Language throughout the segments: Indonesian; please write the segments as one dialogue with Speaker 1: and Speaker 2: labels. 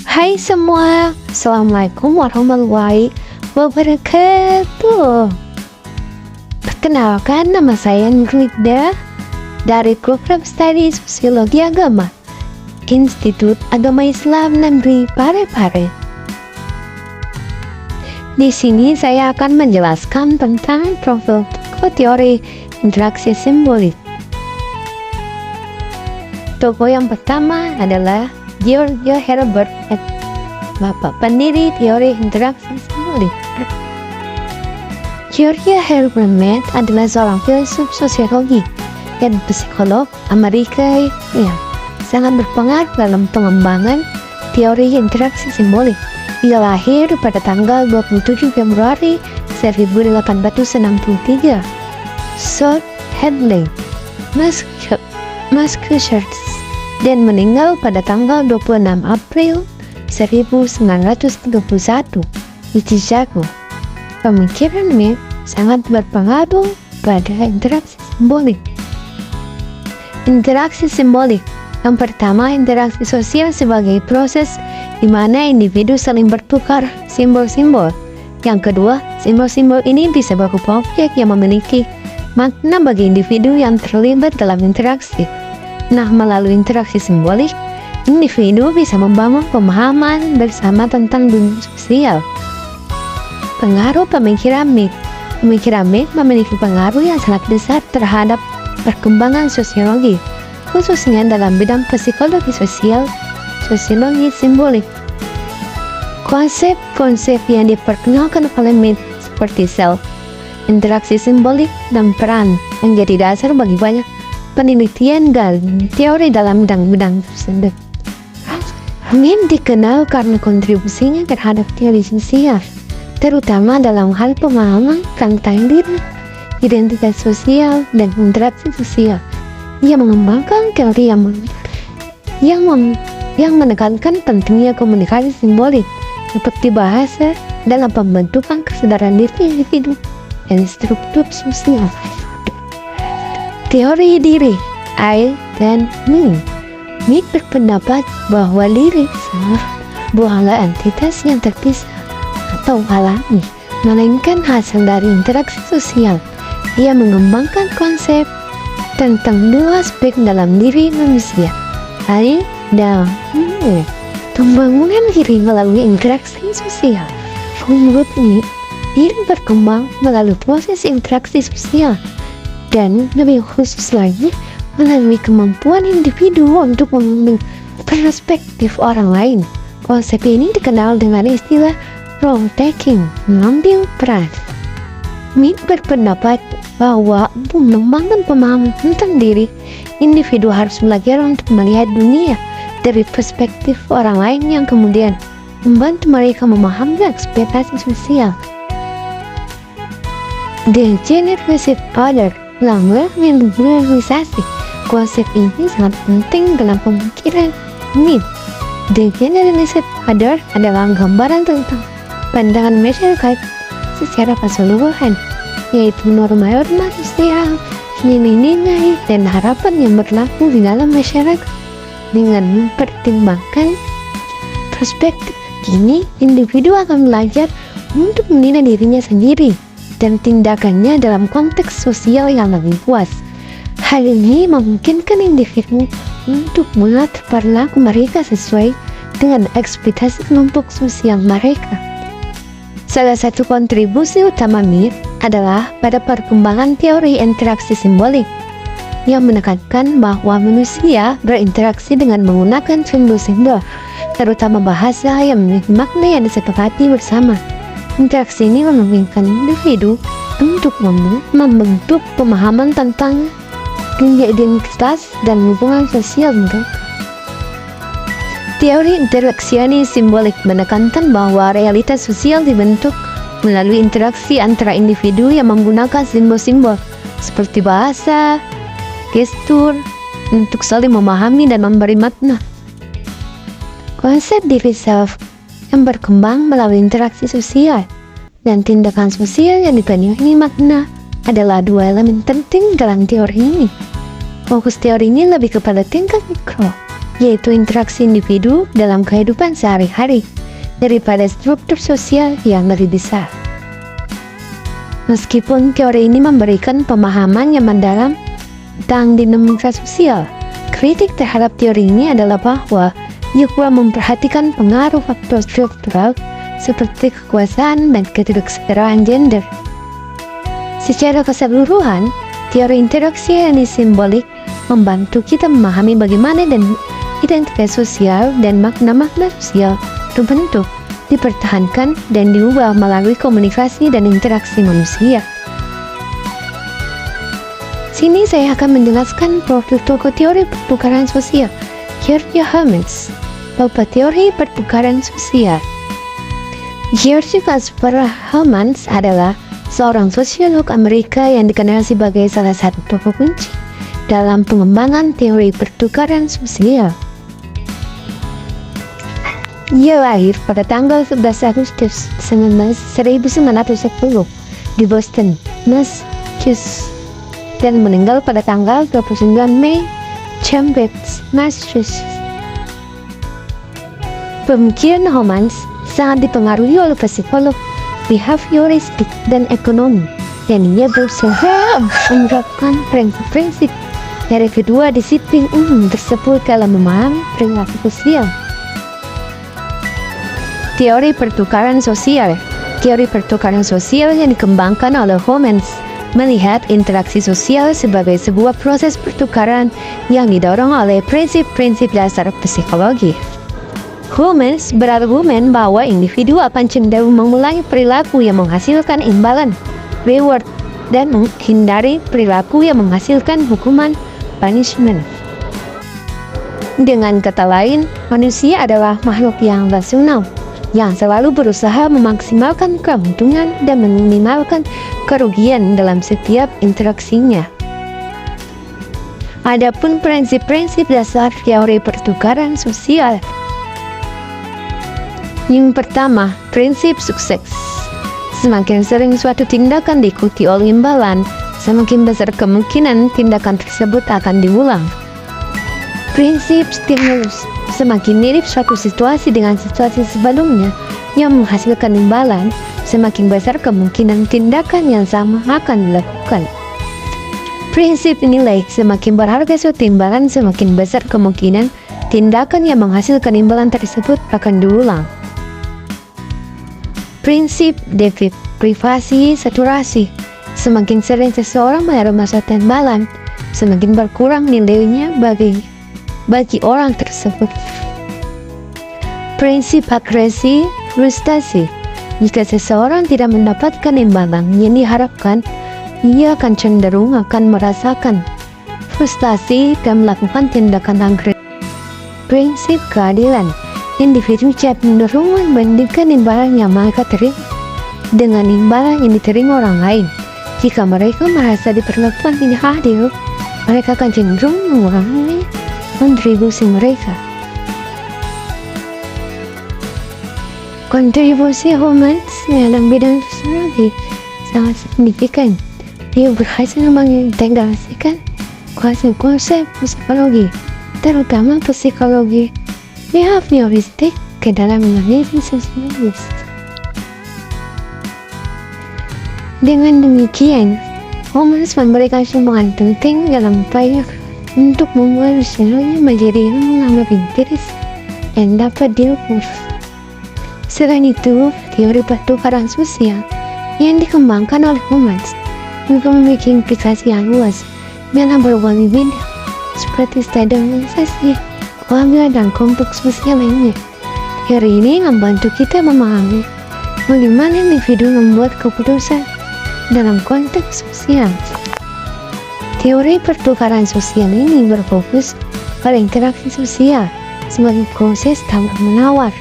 Speaker 1: Hai semua, Assalamualaikum warahmatullahi wabarakatuh. Perkenalkan, nama saya Nurida dari Program Studi Sosiologi Agama Institut Agama Islam Negeri Parepare. Di sini saya akan menjelaskan tentang profil tokoh teori interaksi simbolik. Tokoh yang pertama adalah George Herbert, bapak pendiri teori interaksi simbolik. George Herbert adalah seorang filsuf sosiologi dan psikolog Amerika yang sangat berpengaruh dalam pengembangan teori interaksi simbolik. Dia lahir pada tanggal 27 Februari 1863, South Hadley, Massachusetts, dan meninggal pada tanggal 26 April 1931 di Chicago. Pemikirannya sangat berpengaruh pada interaksi simbolik. Interaksi simbolik. Yang pertama, interaksi sosial sebagai proses di mana individu saling bertukar simbol-simbol. Yang kedua, simbol-simbol ini bisa berupa objek yang memiliki makna bagi individu yang terlibat dalam interaksi. Nah, melalui interaksi simbolik, individu bisa membangun pemahaman bersama tentang dunia sosial. Pengaruh pemikiran MIT. Pemikiran MIT memiliki pengaruh yang sangat besar terhadap perkembangan sosiologi, khususnya dalam bidang psikologi sosial, sosiologi simbolik. Konsep-konsep yang diperkenalkan oleh MIT seperti sel, interaksi simbolik, dan peran menjadi dasar bagi banyak penelitian dan teori dalam bidang tersebut. MIT dikenal karena kontribusinya terhadap teori sosial, terutama dalam hal pemahaman tentang diri, identitas sosial, dan interaksi sosial. Ia mengembangkan teori yang menekankan pentingnya komunikasi simbolik seperti bahasa dalam pembentukan kesadaran diri individu dan struktur sosial. Teori diri, I dan me. MIT berpendapat bahwa diri bukanlah entitas yang terpisah atau alami, melainkan hasil dari interaksi sosial. Ia mengembangkan konsep tentang dua aspek dalam diri manusia, I dan me. Pembangunan diri melalui interaksi sosial. Menurut MIT, diri berkembang melalui proses interaksi sosial, dan lebih khusus lagi melalui kemampuan individu untuk mengambil perspektif orang lain. Konsep ini dikenal dengan istilah role taking, mengambil peran. MIT berpendapat bahwa untuk mengembangkan pemahaman tentang diri, individu harus belajar untuk melihat dunia dari perspektif orang lain yang kemudian membantu mereka memahami ekspektasi sosial. The Generalized Order, generalisasi. Konsep ini sangat penting dalam pemikiran MIT. The Generalized Order adalah gambaran tentang pandangan masyarakat secara keseluruhan, yaitu norma-norma sosial, nilai-nilai, dan harapan yang berlaku di dalam masyarakat. Dengan mempertimbangkan perspektif ini, individu akan belajar untuk menilai dirinya sendiri dan tindakannya dalam konteks sosial yang lebih luas. Hal ini memungkinkan individu untuk mengatur perilaku mereka sesuai dengan ekspektasi kelompok sosial mereka. Salah satu kontribusi utama MIT adalah pada perkembangan teori interaksi simbolik yang menekankan bahwa manusia berinteraksi dengan menggunakan simbol-simbol, terutama bahasa yang memiliki makna yang disepakati bersama. Interaksi ini memungkinkan individu untuk membentuk pemahaman tentang dunia identitas dan hubungan sosial mereka. Teori interaksionis simbolik menekankan bahwa realitas sosial dibentuk melalui interaksi antara individu yang menggunakan simbol-simbol seperti bahasa, gestur, untuk saling memahami dan memberi makna. Konsep diri self yang berkembang melalui interaksi sosial dan tindakan sosial yang dipenuhi makna adalah dua elemen penting dalam teori ini. Fokus teori ini lebih kepada tingkat mikro, yaitu interaksi individu dalam kehidupan sehari-hari, daripada struktur sosial yang lebih besar. Meskipun teori ini memberikan pemahaman yang mendalam tentang dinamika sosial, kritik terhadap teori ini adalah bahwa ia kurang memperhatikan pengaruh faktor struktural seperti kekuasaan dan ketidaksetaraan gender. Secara keseluruhan, teori interaksi ini simbolik membantu kita memahami bagaimana dan identitas sosial dan makna-makna sosial terbentuk, dipertahankan, dan diubah melalui komunikasi dan interaksi manusia. Sini saya akan menjelaskan profil tokoh teori pertukaran sosial, George Hermans, bapak teori pertukaran sosial. George Hermans adalah seorang sosiolog Amerika yang dikenal sebagai salah satu tokoh kunci dalam pengembangan teori pertukaran sosial. Ia lahir pada tanggal 11 Agustus 1910 di Boston, Massachusetts, dan meninggal pada tanggal 29 Mei Cambridge, Massachusetts. Pemikiran Hermans sangat dipengaruhi oleh psikolog, behavioristik, dan ekonomi, dan ia berusaha menerapkan prinsip-prinsip dari kedua disiplin umum tersebut dalam memahami perilaku sosial. Teori pertukaran sosial. Teori pertukaran sosial yang dikembangkan oleh Hermans melihat interaksi sosial sebagai sebuah proses pertukaran yang didorong oleh prinsip-prinsip dasar psikologi. Hermans berargumen bahwa individu akan cenderung mengulangi perilaku yang menghasilkan imbalan, reward, dan menghindari perilaku yang menghasilkan hukuman, punishment. Dengan kata lain, manusia adalah makhluk yang rasional, yang selalu berusaha memaksimalkan keuntungan dan meminimalkan kerugian dalam setiap interaksinya. Adapun prinsip-prinsip dasar teori pertukaran sosial. Yang pertama, prinsip sukses. Semakin sering suatu tindakan diikuti oleh imbalan, semakin besar kemungkinan tindakan tersebut akan diulang. Prinsip stimulus. Semakin mirip suatu situasi dengan situasi sebelumnya yang menghasilkan imbalan, semakin besar kemungkinan tindakan yang sama akan dilakukan. Prinsip nilai. Semakin berharga suatu imbalan, semakin besar kemungkinan tindakan yang menghasilkan imbalan tersebut akan diulang. Prinsip privasi saturasi. Semakin sering seseorang menerima suatu imbalan, semakin berkurang nilainya bagi orang tersebut. Prinsip agresi frustasi. Jika seseorang tidak mendapatkan imbalan yang diharapkan, ia akan cenderung merasakan frustasi dan melakukan tindakan agresif. Prinsip keadilan. Individu cenderung membandingkan imbalan yang mereka terima dengan imbalan yang diterima orang lain. Jika mereka merasa diperlakukan tidak adil, mereka akan cenderung mengurangi kontribusi mereka. Kontribusi Hermans dalam bidang sosiologi sangat signifikan. Dia berhasil mengintegrasikan konsep-konsep psikologi, terutama psikologi behavioristik, ke dalam analisis sosiologis. Dengan demikian, Hermans memberikan sumbangan penting dalam upaya untuk membuat sosiologi menjadi ilmu yang lebih kritis dan dapat diukur. Selain itu, teori pertukaran sosial yang dikembangkan oleh Hermans juga memiliki implikasi yang luas dalam berbagai bidang seperti standarisasi, keluarga, dan kelompok sosial lainnya. Teori ini membantu kita memahami bagaimana individu membuat keputusan dalam konteks sosial. Teori pertukaran sosial ini berfokus pada interaksi sosial sebagai proses tawar-menawar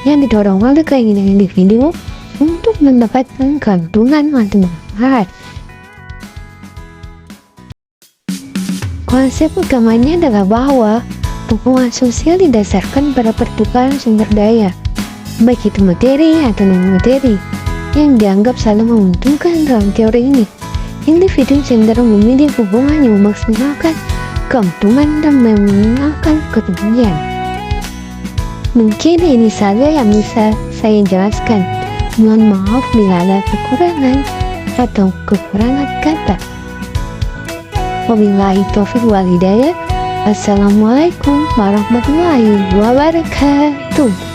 Speaker 1: yang didorong oleh keinginan individu untuk mendapatkan keuntungan atau manfaat. Konsep utamanya adalah bahwa hubungan sosial didasarkan pada pertukaran sumber daya, baik itu materi atau non-materi, yang dianggap selalu menguntungkan. Dalam teori ini, individu cenderung memilih hubungan yang memaksimalkan keuntungan dan mengenalkan kerugian. Mungkin ini saja yang bisa saya jelaskan. Mohon maaf bila ada kekurangan atau kekurangan kata. Wabillahi taufiq wal hidayah. Assalamualaikum warahmatullahi wabarakatuh.